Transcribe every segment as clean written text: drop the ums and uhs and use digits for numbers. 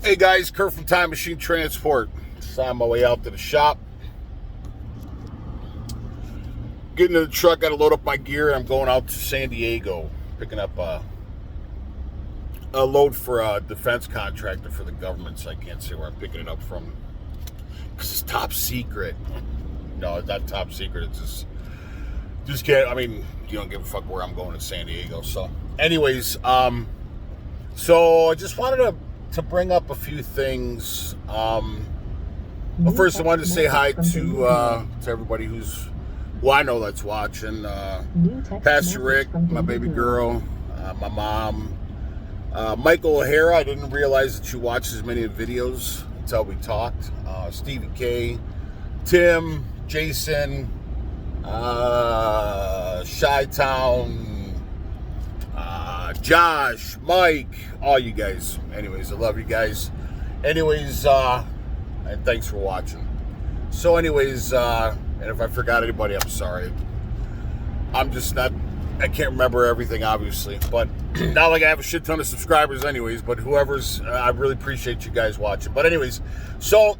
Hey guys, Kurt from Time Machine Transport. Just on my way out to the shop. Getting in the truck, got to load up my gear. I'm going out to San Diego, picking up a load for a defense contractor for the government, so I can't say where I'm picking it up from because it's top secret. No, it's not top secret. It's just can't. I mean, you don't give a fuck where I'm going in San Diego. So, anyways, so I just wanted to bring up a few things. Well, first I wanted to say hi to everybody who's, well, I know that's watching. Pastor Rick, my baby girl, my mom, Michael O'Hara. I didn't realize that you watched as many videos until we talked. Stevie K, Tim, Jason, Chi-Town, Josh, Mike, all you guys. Anyways, I love you guys. Anyways, and thanks for watching. So anyways, and if I forgot anybody, I'm sorry. I'm just not, I can't remember everything, obviously. But not like I have a shit ton of subscribers anyways, but whoever's, I really appreciate you guys watching. But anyways, so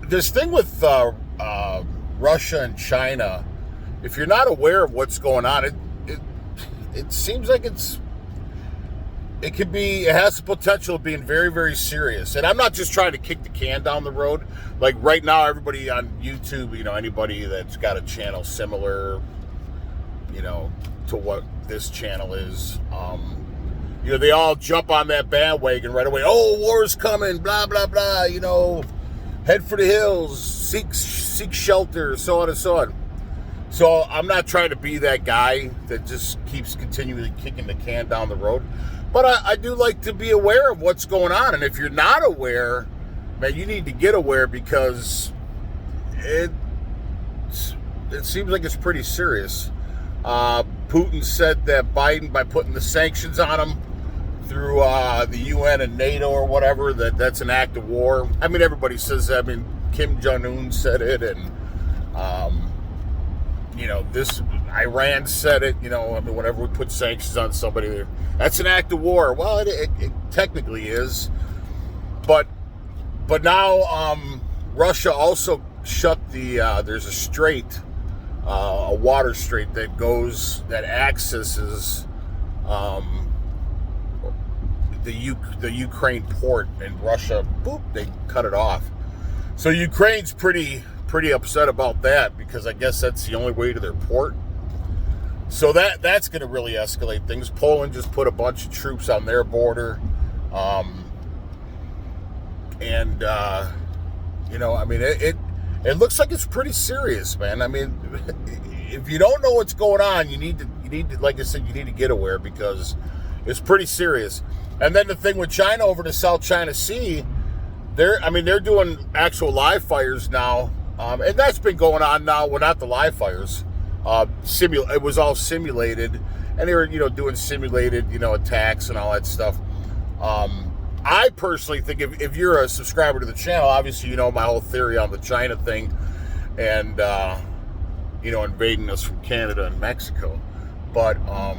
this thing with Russia and China, if you're not aware of what's going on, it seems like it has the potential of being very, very serious. And I'm not just trying to kick the can down the road. Like right now, everybody on YouTube, anybody that's got a channel similar, to what this channel is, they all jump on that bandwagon right away. Oh, war's coming, blah, blah, blah, head for the hills, seek shelter, so on and so on. So I'm not trying to be that guy that just keeps continually kicking the can down the road. But I do like to be aware of what's going on. And if you're not aware, man, you need to get aware because it seems like it's pretty serious. Putin said that Biden, by putting the sanctions on him through the UN and NATO or whatever, that's an act of war. I mean, everybody says that. I mean, Kim Jong-un said it, and this Iran said it. Whenever we put sanctions on somebody, that's an act of war. Well, it technically is, but now Russia also shut there's a strait, a water strait that accesses the Ukraine port in Russia. Boop, they cut it off. So Ukraine's pretty upset about that because I guess that's the only way to their port. So that's going to really escalate things. Poland just put a bunch of troops on their border. It looks like it's pretty serious, man. I mean, if you don't know what's going on, you need to, like I said, you need to get aware because it's pretty serious. And then the thing with China over the South China Sea, they're doing actual live fires now. And that's been going on now. Well, not the live fires. It was all simulated, and they were, doing simulated, attacks and all that stuff. I personally think if you're a subscriber to the channel, obviously you know my whole theory on the China thing, and invading us from Canada and Mexico. But are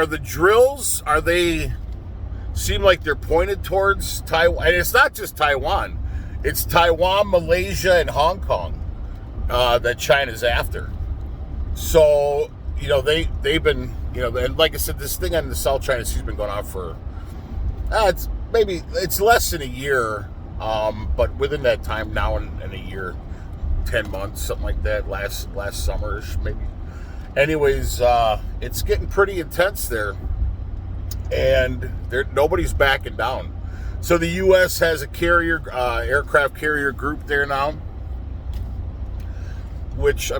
the drills? Are they? Seem like they're pointed towards Taiwan, and it's not just Taiwan; it's Taiwan, Malaysia, and Hong Kong that China's after. So they've been and like I said, this thing on the South China Sea has been going on for it's less than a year, but within that time now in a year, 10 months, something like that, last summerish maybe. Anyways, it's getting pretty intense there. And nobody's backing down. So the U.S. has a aircraft carrier group there now, which,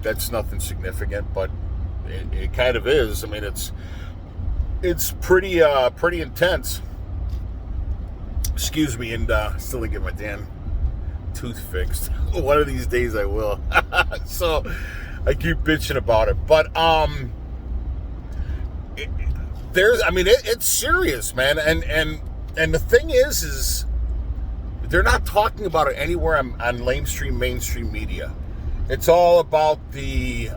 that's nothing significant, but it kind of is. It's pretty intense. Excuse me, and still to get my damn tooth fixed. One of these days I will. So I keep bitching about it, but it's serious, man, and the thing is they're not talking about it anywhere on mainstream media. It's all about the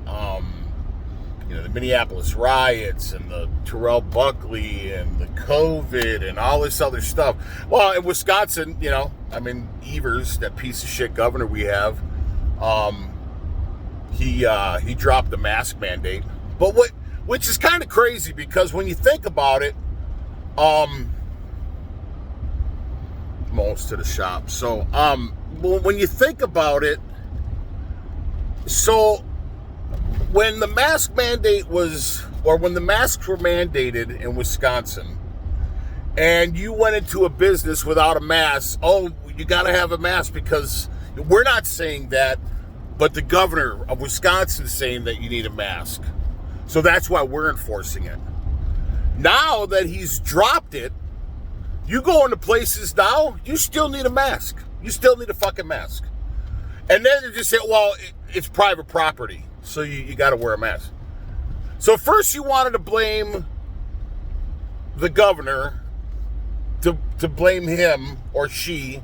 the Minneapolis riots and the Terrell Buckley and the COVID and all this other stuff. Well, in Wisconsin, Evers, that piece of shit governor we have, he dropped the mask mandate. But which is kind of crazy, because when you think about it, most to the shop. So, when you think about it, so when the mask mandate when the masks were mandated in Wisconsin, and you went into a business without a mask, you got to have a mask, because we're not saying that, but the governor of Wisconsin is saying that you need a mask. So that's why we're enforcing it. Now that he's dropped it, you go into places now, you still need a mask. You still need a fucking mask. And then they just say, well, it's private property, so you got to wear a mask. So first you wanted to blame the governor, to blame him or she.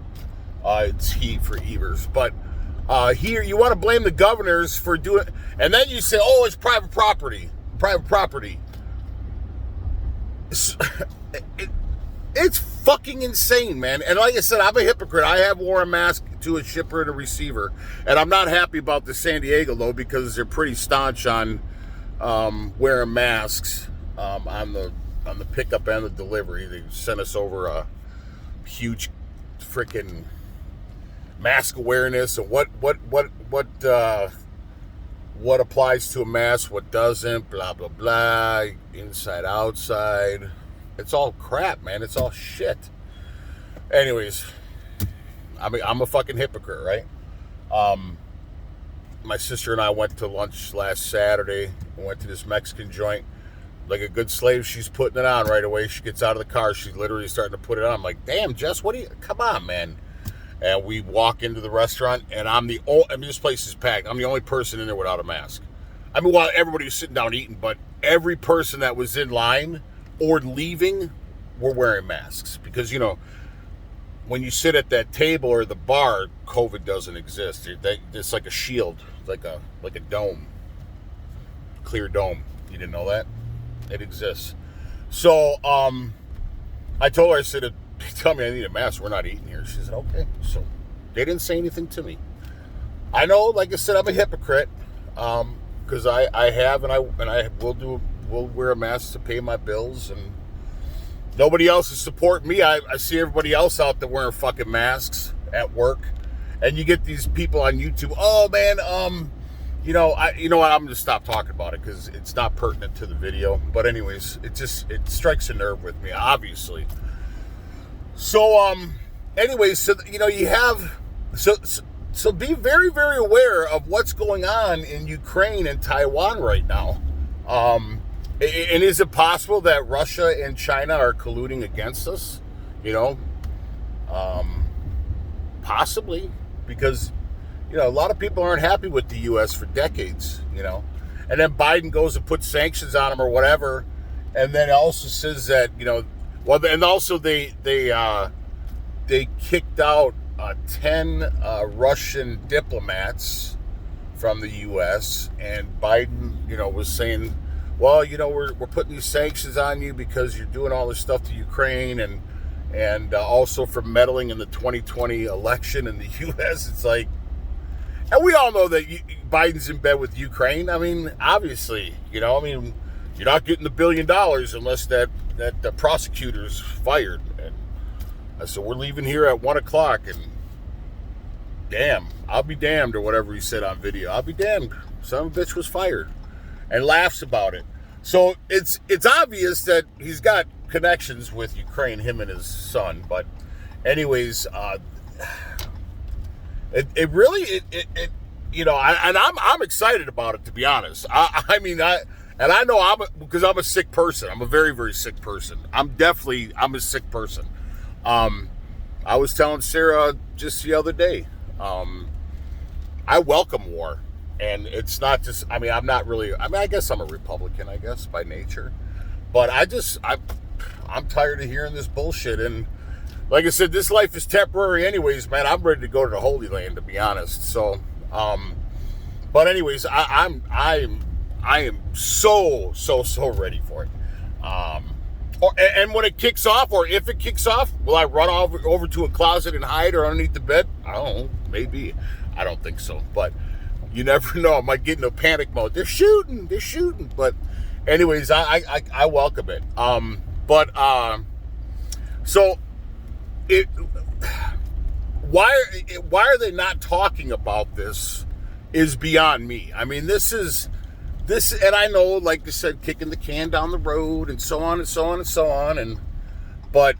It's he for Evers. But here you want to blame the governors for doing, and then you say, oh, it's private property. Private property. It's fucking insane, man. And like I said, I'm a hypocrite. I have worn a mask to a shipper and a receiver, and I'm not happy about the San Diego, though, because they're pretty staunch on wearing masks on the pickup and the delivery. They sent us over a huge freaking mask awareness and what applies to a mask, what doesn't, blah blah blah, inside outside. It's all crap, man. It's all shit. Anyways, I'm a fucking hypocrite, right? My sister and I went to lunch last Saturday. We went to this Mexican joint. Like a good slave, she's putting it on right away. She gets out of the car. She's literally starting to put it on. I'm like, damn, Jess, come on, man. And we walk into the restaurant, and this place is packed. I'm the only person in there without a mask. While everybody was sitting down eating, but every person that was in line or leaving were wearing masks, because when you sit at that table or the bar, COVID doesn't exist. It's like a shield, like a dome, clear dome. You didn't know that? It exists. So I told her, I said, they tell me I need a mask, we're not eating here. She said, okay. So they didn't say anything to me. I know, like I said, I'm a hypocrite, because I have and I will wear a mask to pay my bills, and nobody else is supporting me. I see everybody else out there wearing fucking masks at work, and you get these people on YouTube. Oh man, you know what? I'm gonna stop talking about it because it's not pertinent to the video. But anyways, it strikes a nerve with me, obviously. So anyways, so you have so be very, very aware of what's going on in Ukraine and Taiwan right now. And is it possible that Russia and China are colluding against us? Possibly, because a lot of people aren't happy with the U.S. for decades, and then Biden goes and puts sanctions on them or whatever, and then also says that, and also they kicked out 10 Russian diplomats from the U.S., and Biden, was saying, well, we're putting these sanctions on you because you're doing all this stuff to Ukraine, and also for meddling in the 2020 election in the U.S. It's like, and we all know that Biden's in bed with Ukraine. Obviously, you're not getting the $1 billion unless that the prosecutor's fired. And I said, we're leaving here at 1:00, and damn, I'll be damned, or whatever he said on video. I'll be damned. Some bitch was fired, and laughs about it. So it's obvious that he's got connections with Ukraine, him and his son. But anyways, it really I'm excited about it, to be honest. I know because I'm a sick person. I'm a very, very sick person. I'm a sick person. I was telling Sarah just the other day, I welcome war. And it's not just, I'm not really, I guess I'm a Republican, by nature. But I'm tired of hearing this bullshit. And like I said, this life is temporary anyways, man. I'm ready to go to the Holy Land, to be honest. So, but anyways, I'm I am so ready for it. And when it kicks off, or if it kicks off, will I run over to a closet and hide or underneath the bed? I don't know. Maybe. I don't think so. But you never know. I might get into panic mode. They're shooting. But anyways, I welcome it. So it. Why are they not talking about this is beyond me. I mean, this, and I know, like I said, kicking the can down the road and so on, but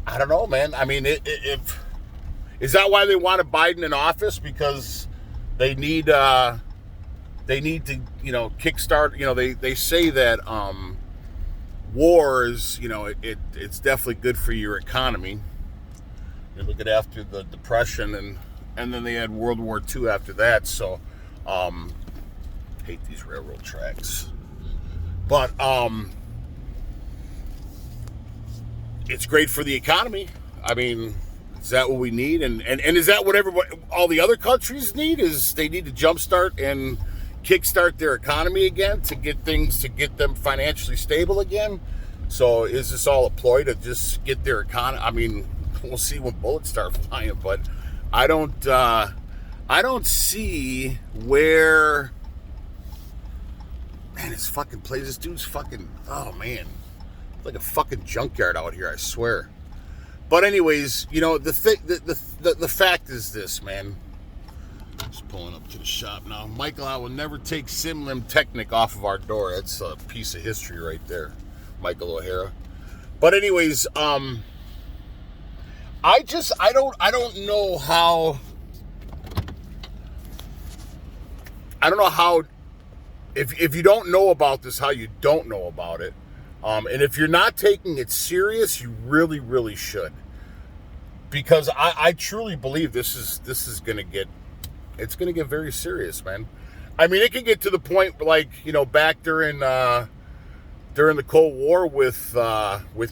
I don't know, man. I mean, is that why they wanted Biden in office? Because they need to, kickstart, they say that, war is, it's definitely good for your economy. You look at after the Depression and then they had World War II after that. So, hate these railroad tracks, but it's great for the economy. I mean, is that what we need? And is that what all the other countries need? Is they need to jumpstart and kickstart their economy again to get them financially stable again? So is this all a ploy to just get their economy? I mean, we'll see when bullets start flying, but I don't see where. Man, this fucking place. This dude's fucking. Oh man, it's like a fucking junkyard out here. I swear. But anyways, the fact is this, man. Just pulling up to the shop now. Michael, I will never take Simlim Technic off of our door. That's a piece of history right there, Michael O'Hara. But anyways, I don't know how. I don't know how. If you don't know about this, how you don't know about it, and if you're not taking it serious, you really should, because I truly believe this is gonna get very serious, man. I mean, it can get to the point like back during the Cold War with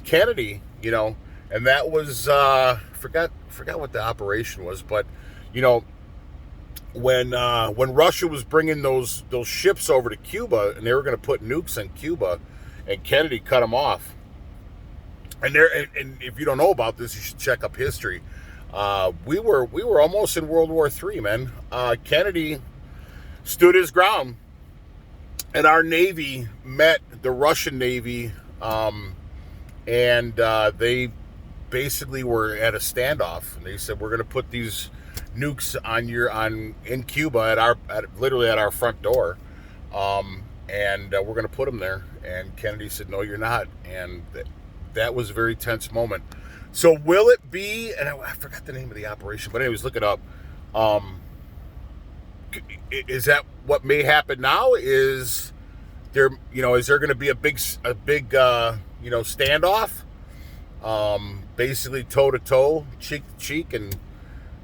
Kennedy, and that was forgot what the operation was, but when Russia was bringing those ships over to Cuba and they were going to put nukes in Cuba, and Kennedy cut them off. And if you don't know about this, you should check up history. We were almost in World War III, man. Kennedy stood his ground, and our Navy met the Russian Navy, and they basically were at a standoff. And they said, we're going to put these nukes in Cuba literally at our front door, and we're going to put them there. And Kennedy said, no, you're not. And that was a very tense moment. So will it be, and I forgot the name of the operation, but anyways, look it up. Is that what may happen now? Is there going to be a big standoff? Basically toe to toe, cheek to cheek,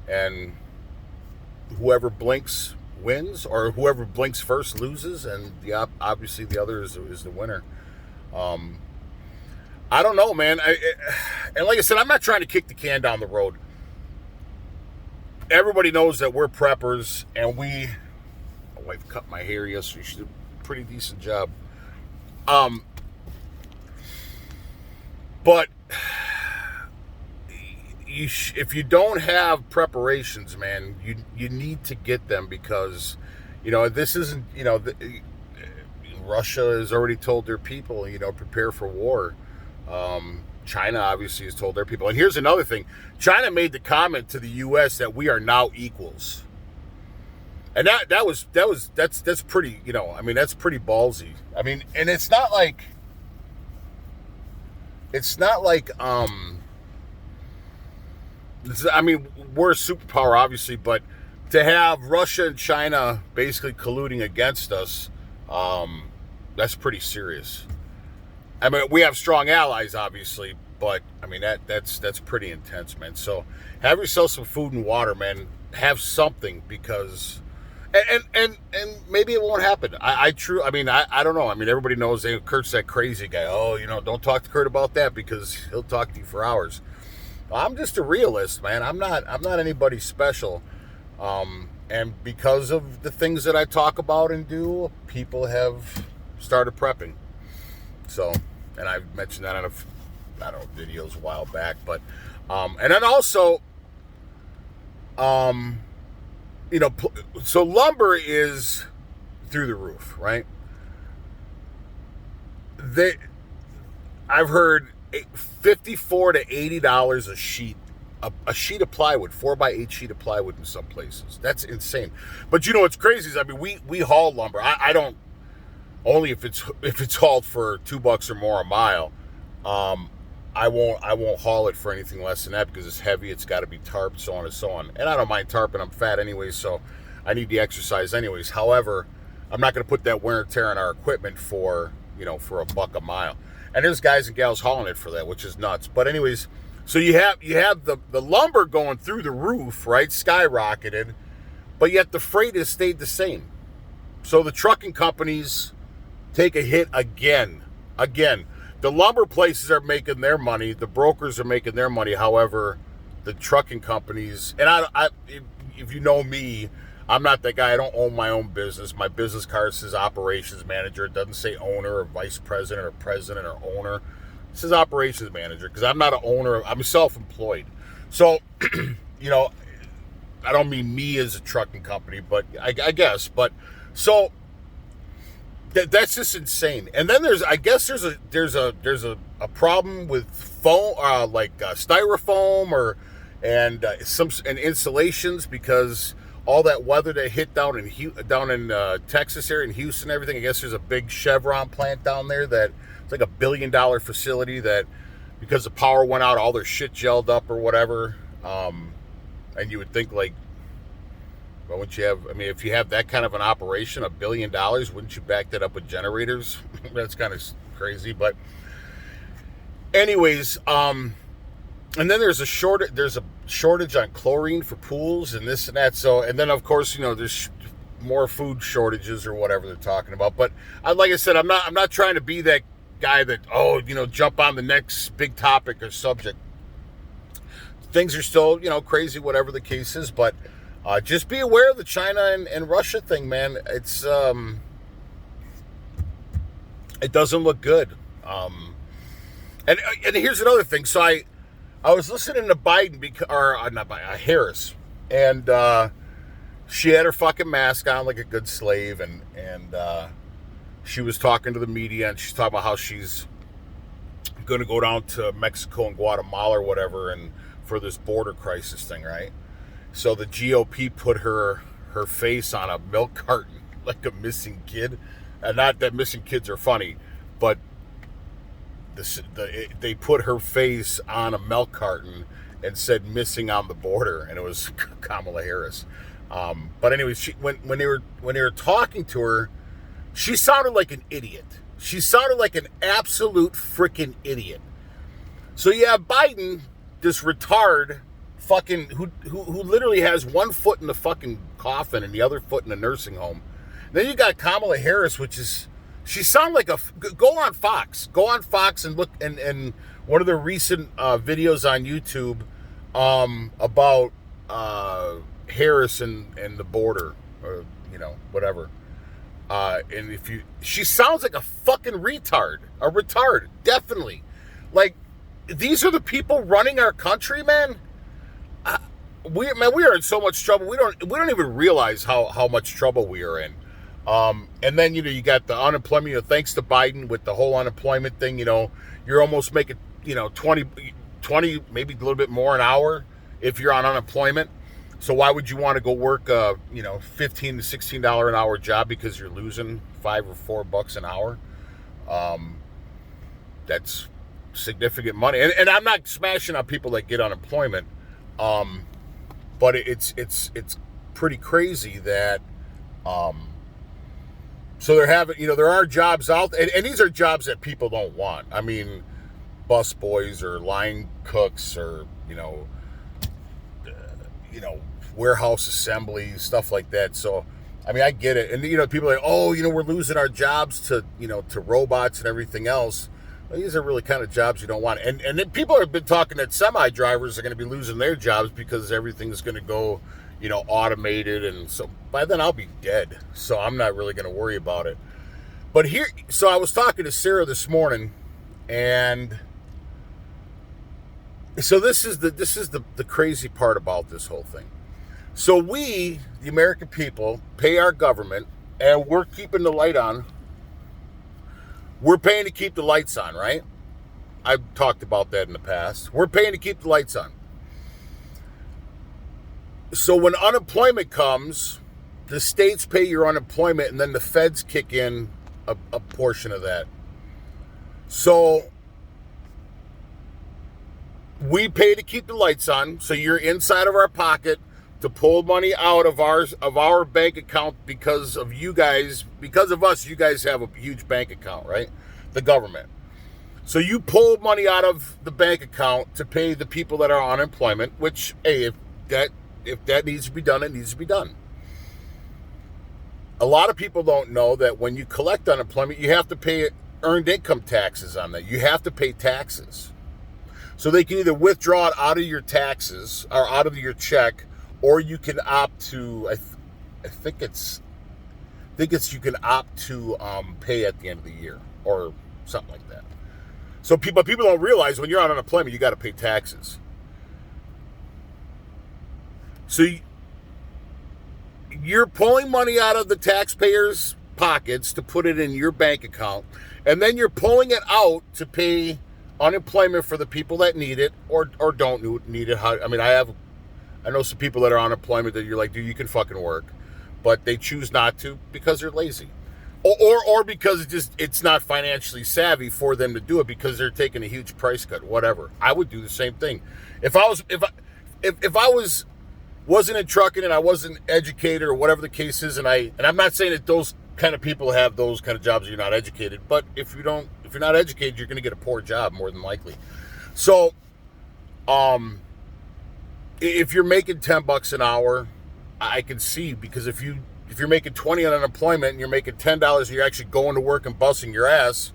and whoever blinks wins, or whoever blinks first loses, and obviously the other is the winner. I don't know, man. And like I said, I'm not trying to kick the can down the road. Everybody knows that we're preppers, and my wife cut my hair yesterday. She did a pretty decent job. But if you don't have preparations, man, you need to get them, because this isn't Russia has already told their people prepare for war. China obviously has told their people, and here's another thing: China made the comment to the U.S. that we are now equals, and that's pretty that's pretty ballsy. I mean, and it's not like we're a superpower, obviously, but to have Russia and China basically colluding against us, that's pretty serious. I mean, we have strong allies, obviously, but I mean that's pretty intense, man. So have yourself some food and water, man. Have something, because and maybe it won't happen. I don't know. I mean, everybody knows Kurt's that crazy guy. Oh, don't talk to Kurt about that, because he'll talk to you for hours. I'm just a realist, man. I'm not anybody special. And because of the things that I talk about and do, people have started prepping. So, and I mentioned that on videos a while back, but, and then also, so lumber is through the roof, right? I've heard $54 to $80 a sheet, a sheet of plywood, 4x8 sheet of plywood in some places. That's insane. But you know what's crazy is, I mean, we haul lumber. I don't, only if it's hauled for $2 or more a mile. I won't haul it for anything less than that because it's heavy. It's got to be tarped, so on and so on. And I don't mind tarping. I'm fat anyway, so I need the exercise anyways. However, I'm not going to put that wear and tear on our equipment for $1 a mile. And there's guys and gals hauling it for that, which is nuts. But anyways, so you have the lumber going through the roof, right? Skyrocketed, but yet the freight has stayed the same. So the trucking companies take a hit again. The lumber places are making their money. The brokers are making their money. However, the trucking companies, and if you know me, I'm not that guy. I don't own my own business. My business card says operations manager. It doesn't say owner or vice president or president or owner. It says operations manager because I'm not an owner. I'm self-employed. So, I don't mean me as a trucking company, but I guess. But so that's just insane. And then there's a problem with foam, styrofoam and insulations because all that weather that hit down in Texas area in Houston and everything. I guess there's a big Chevron plant down there that it's like $1 billion facility that because the power went out, all their shit gelled up or whatever. And you would think like, well, wouldn't you have? I mean, if you have that kind of an operation, $1 billion, wouldn't you back that up with generators? That's kind of crazy, but anyways, and then there's a shortage on chlorine for pools and this and that. So, and then of course, there's more food shortages or whatever they're talking about. But like I said, I'm not trying to be that guy that jump on the next big topic or subject. Things are still crazy, whatever the case is. But just be aware of the China and Russia thing, man. It's it doesn't look good. And here's another thing. So I was listening to Harris, and she had her fucking mask on like a good slave, and she was talking to the media, and she's talking about how she's going to go down to Mexico and Guatemala or whatever, and for this border crisis thing, right? So the GOP put her face on a milk carton like a missing kid, and not that missing kids are funny, but they put her face on a milk carton and said missing on the border, and it was Kamala Harris. But anyways, when they were talking to her, she sounded like an idiot. She sounded like an absolute freaking idiot. So you have Biden, this retard, fucking who literally has one foot in the fucking coffin and the other foot in the nursing home. Then you got Kamala Harris, which is. She sounded like go on Fox and look and one of the recent videos on YouTube about Harris and the border, or whatever. And she sounds like a fucking retard, definitely. Like these are the people running our country, man. We are in so much trouble. We don't even realize how much trouble we are in. And then, you got the unemployment, thanks to Biden with the whole unemployment thing, you're almost making, 20, maybe a little bit more an hour if you're on unemployment. So why would you want to go work a, $15 to $16 an hour job because you're losing $5 or $4 an hour? That's significant money. And I'm not smashing on people that get unemployment. But it's pretty crazy that, so they're having, there are jobs out, and these are jobs that people don't want. I mean, bus boys or line cooks or, warehouse assembly, stuff like that. So, I mean, I get it. And, people are like, oh, we're losing our jobs to robots and everything else. Well, these are really kind of jobs you don't want. And then people have been talking that semi-drivers are going to be losing their jobs because everything's going to go, automated. And so by then I'll be dead. So I'm not really going to worry about it. But here, so I was talking to Sarah this morning, and so this is the crazy part about this whole thing. So we, the American people, pay our government, and we're keeping the light on. We're paying to keep the lights on, right? I've talked about that in the past. We're paying to keep the lights on. So when unemployment comes, the states pay your unemployment, and then the feds kick in a portion of that. So we pay to keep the lights on. So you're inside of our pocket to pull money out of our bank account because of you guys, because of us. You guys have a huge bank account, right? The government. So you pull money out of the bank account to pay the people that are on unemployment. Which, hey, if that needs to be done, it needs to be done. A lot of people don't know that when you collect unemployment, you have to pay earned income taxes on that. You have to pay taxes. So they can either withdraw it out of your taxes or out of your check, or you can opt to, I think it's you can opt to pay at the end of the year or something like that. So people don't realize when you're on unemployment, you got to pay taxes. So you're pulling money out of the taxpayers' pockets to put it in your bank account, and then you're pulling it out to pay unemployment for the people that need it or don't need it. I mean, I know some people that are on unemployment that you're like, dude, you can fucking work, but they choose not to because they're lazy, or because it's not financially savvy for them to do it because they're taking a huge price cut. Whatever. I would do the same thing if I wasn't in trucking and I wasn't educated or whatever the case is, and I'm not saying that those kind of people have those kind of jobs. You're not educated, but if you're not educated, you're going to get a poor job more than likely. So, if you're making $10 an hour, I can see, because if you're making 20 on unemployment and you're making $10 and you're actually going to work and busting your ass,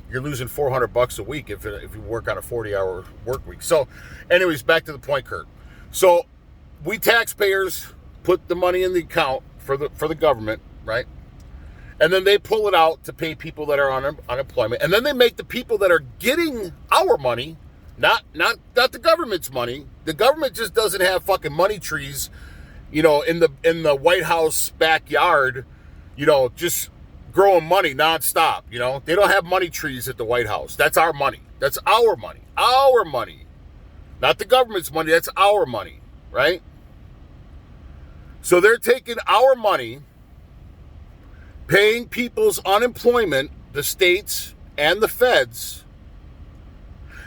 you're losing $400 a week if you work on a 40-hour work week. So, anyways, back to the point, Kurt. So, we taxpayers put the money in the account for the government, right? And then they pull it out to pay people that are on unemployment. And then they make the people that are getting our money, not the government's money. The government just doesn't have fucking money trees, in the White House backyard, just growing money nonstop. They don't have money trees at the White House. That's our money. That's our money. Our money. Not the government's money. That's our money, right? So they're taking our money, paying people's unemployment, the states and the feds.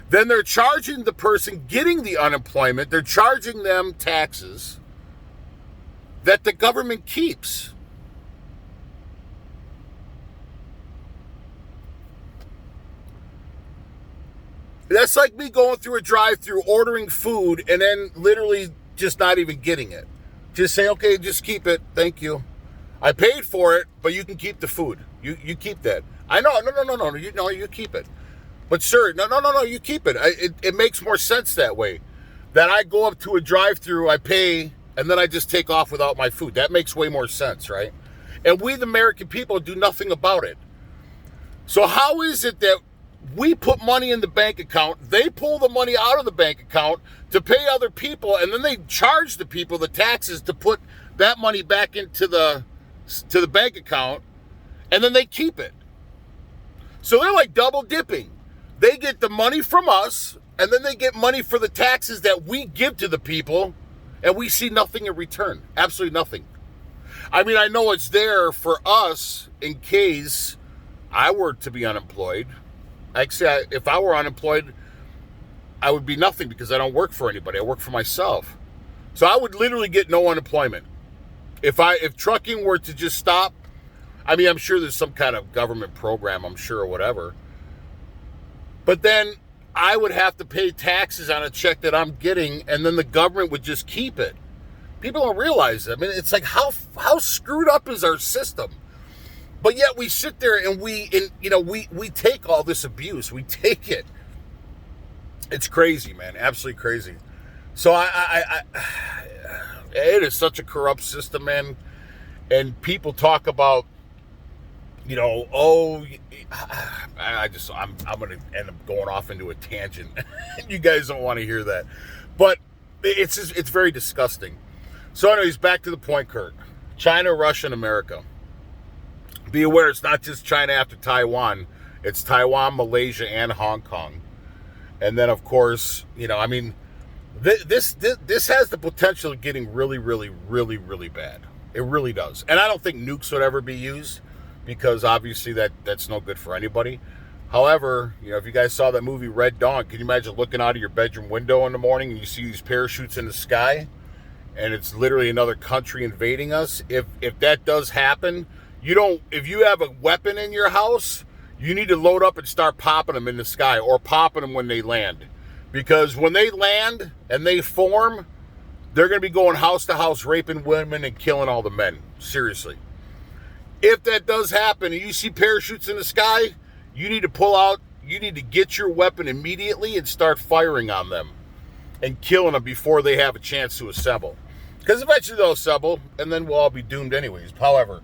Then they're charging the person getting the unemployment, they're charging them taxes that the government keeps. That's like me going through a drive-thru, ordering food, and then literally just not even getting it. Just say, okay, just keep it. Thank you. I paid for it, but you can keep the food. You keep that. I know. No. You keep it. But sir, no. You keep it. It makes more sense that way. That I go up to a drive-thru, I pay, and then I just take off without my food. That makes way more sense, right? And we, the American people, do nothing about it. So how is it that we put money in the bank account, they pull the money out of the bank account to pay other people, and then they charge the people the taxes to put that money back into the bank account, and then they keep it? So they're like double dipping. They get the money from us, and then they get money for the taxes that we give to the people, and we see nothing in return. Absolutely nothing. I mean, I know it's there for us in case I were to be unemployed. Actually, if I were unemployed, I would be nothing because I don't work for anybody. I work for myself. So I would literally get no unemployment. If trucking were to just stop, I mean, I'm sure there's some kind of government program, I'm sure, or whatever. But then I would have to pay taxes on a check that I'm getting, and then the government would just keep it. People don't realize it. I mean, it's like, how screwed up is our system? But yet we sit there and we take all this abuse. We take it. It's crazy, man. Absolutely crazy. So it is such a corrupt system, man. And people talk about oh, I'm going to end up going off into a tangent. You guys don't want to hear that. But it's very disgusting. So anyways, back to the point, Kurt. China, Russia, and America. Be aware, it's not just China after Taiwan. It's Taiwan, Malaysia, and Hong Kong. And then, of course, this has the potential of getting really, really, really, really bad. It really does. And I don't think nukes would ever be used because obviously that's no good for anybody. However, if you guys saw that movie Red Dawn, can you imagine looking out of your bedroom window in the morning and you see these parachutes in the sky and it's literally another country invading us? If that does happen, if you have a weapon in your house, you need to load up and start popping them in the sky or popping them when they land. Because when they land and they form, they're going to be going house to house, raping women and killing all the men. Seriously. If that does happen and you see parachutes in the sky, you need to pull out, you need to get your weapon immediately and start firing on them and killing them before they have a chance to assemble. Because eventually they'll assemble and then we'll all be doomed anyways. However,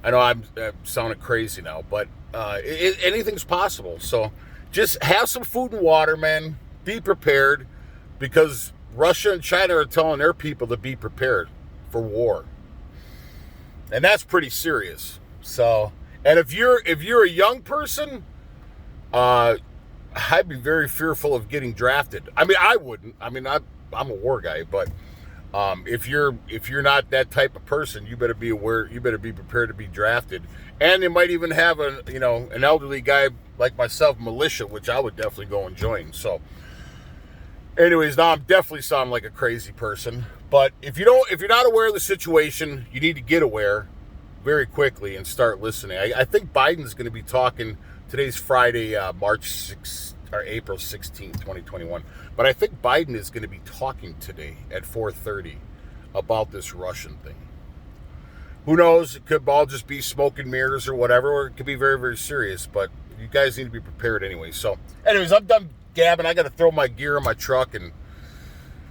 I know I'm sounding crazy now, but anything's possible. So just have some food and water, man. Be prepared, because Russia and China are telling their people to be prepared for war. And that's pretty serious. So, and if you're a young person, I'd be very fearful of getting drafted. I mean, I wouldn't. I mean, I'm a war guy, but if you're not that type of person, you better be aware. You better be prepared to be drafted. And they might even have an elderly guy like myself, militia, which I would definitely go and join. So, anyways, now I'm definitely sounding like a crazy person. But if you're not aware of the situation, you need to get aware very quickly and start listening. I think Biden's going to be talking. Today's Friday, March 6th or April 16th, 2021. But I think Biden is going to be talking today at 4:30 about this Russian thing. Who knows? It could all just be smoke and mirrors or whatever, or it could be very, very serious. But you guys need to be prepared anyway. So, anyways, I'm done gabbing. I got to throw my gear in my truck and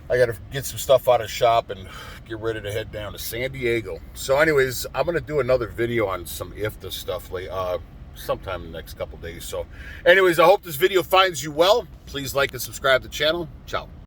I got to get some stuff out of shop and get ready to head down to San Diego. So, anyways, I'm going to do another video on some IFTA stuff sometime in the next couple days. So, anyways, I hope this video finds you well. Please like and subscribe to the channel. Ciao.